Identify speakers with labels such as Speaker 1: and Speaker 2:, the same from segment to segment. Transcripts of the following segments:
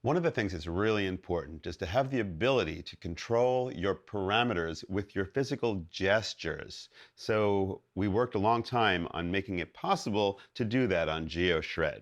Speaker 1: One of the things that's really important is to have the ability to control your parameters with your physical gestures. So we worked a long time on making it possible to do that on GeoShred.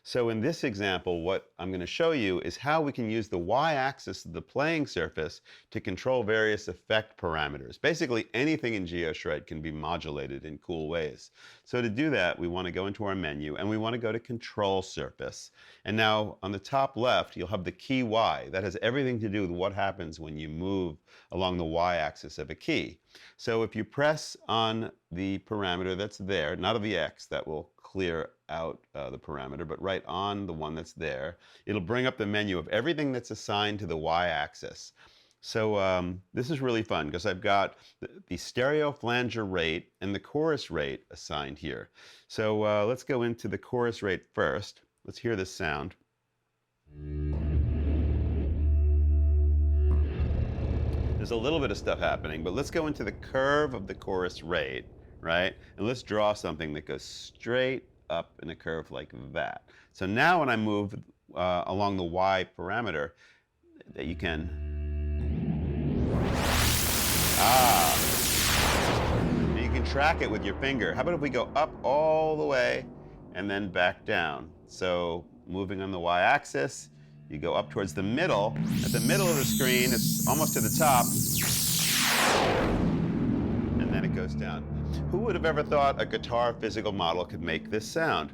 Speaker 1: So in this example, what I'm going to show you is how we can use the y-axis of the playing surface to control various effect parameters. Basically, anything in GeoShred can be modulated in cool ways. So to do that, we want to go into our menu and we want to go to Control Surface. And now on the top left, you'll have the key Y. That has everything to do with what happens when you move along the y-axis of a key. So if you press on the parameter that's there, not of the X, that will clear out the parameter, but right on the one that's there, it'll bring up the menu of everything that's assigned to the y-axis. So this is really fun because I've got the stereo flanger rate and the chorus rate assigned here. So let's go into the chorus rate first. Let's hear this sound. There's a little bit of stuff happening, but let's go into the curve of the chorus rate, right? And let's draw something that goes straight up in a curve like that. So now when I move along the Y parameter, that you can, you can track it with your finger. How about if we go up all the way and then back down? So moving on the y-axis, you go up towards the middle. At the middle of the screen, it's almost to the top. And then it goes down. Who would have ever thought a guitar physical model could make this sound?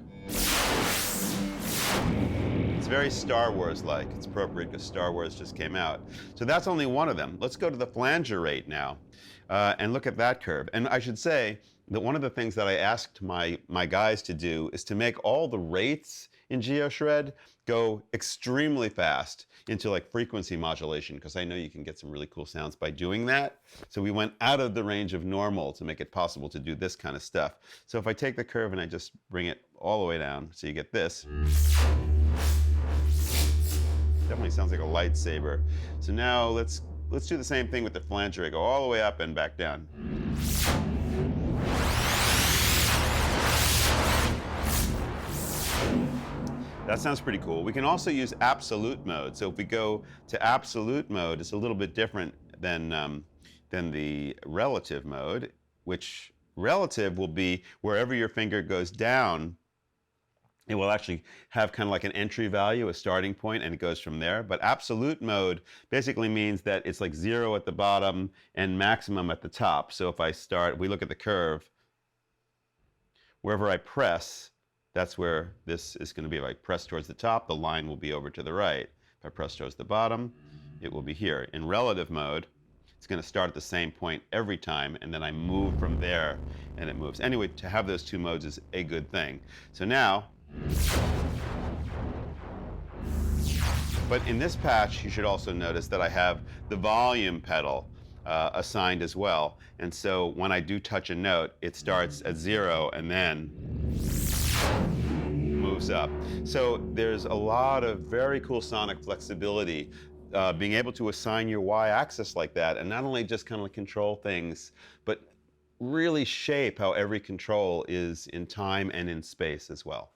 Speaker 1: It's very Star Wars-like. It's appropriate because Star Wars just came out. So that's only one of them. Let's go to the flanger rate now and look at that curve. And I should say that one of the things that I asked my guys to do is to make all the rates in GeoShred go extremely fast into like frequency modulation, because I know you can get some really cool sounds by doing that. So we went out of the range of normal to make it possible to do this kind of stuff. So if I take the curve and I just bring it all the way down, so you get this. Definitely sounds like a lightsaber. So now let's do the same thing with the flanger. I go all the way up and back down. That sounds pretty cool. We can also use absolute mode. So if we go to absolute mode, it's a little bit different than the relative mode, which relative will be wherever your finger goes down, it will actually have kind of like an entry value, a starting point, and it goes from there. But absolute mode basically means that it's like 0 at the bottom and maximum at the top. So if I start, we look at the curve, wherever I press, that's where this is going to be. If I press towards the top, the line will be over to the right. If I press towards the bottom, it will be here. In relative mode, it's going to start at the same point every time, and then I move from there, and it moves. Anyway, to have those two modes is a good thing. So now, but in this patch, you should also notice that I have the volume pedal assigned as well. And so when I do touch a note, it starts at 0 and then moves up. So there's a lot of very cool sonic flexibility, being able to assign your y-axis like that, and not only just kind of control things, but really shape how every control is in time and in space as well.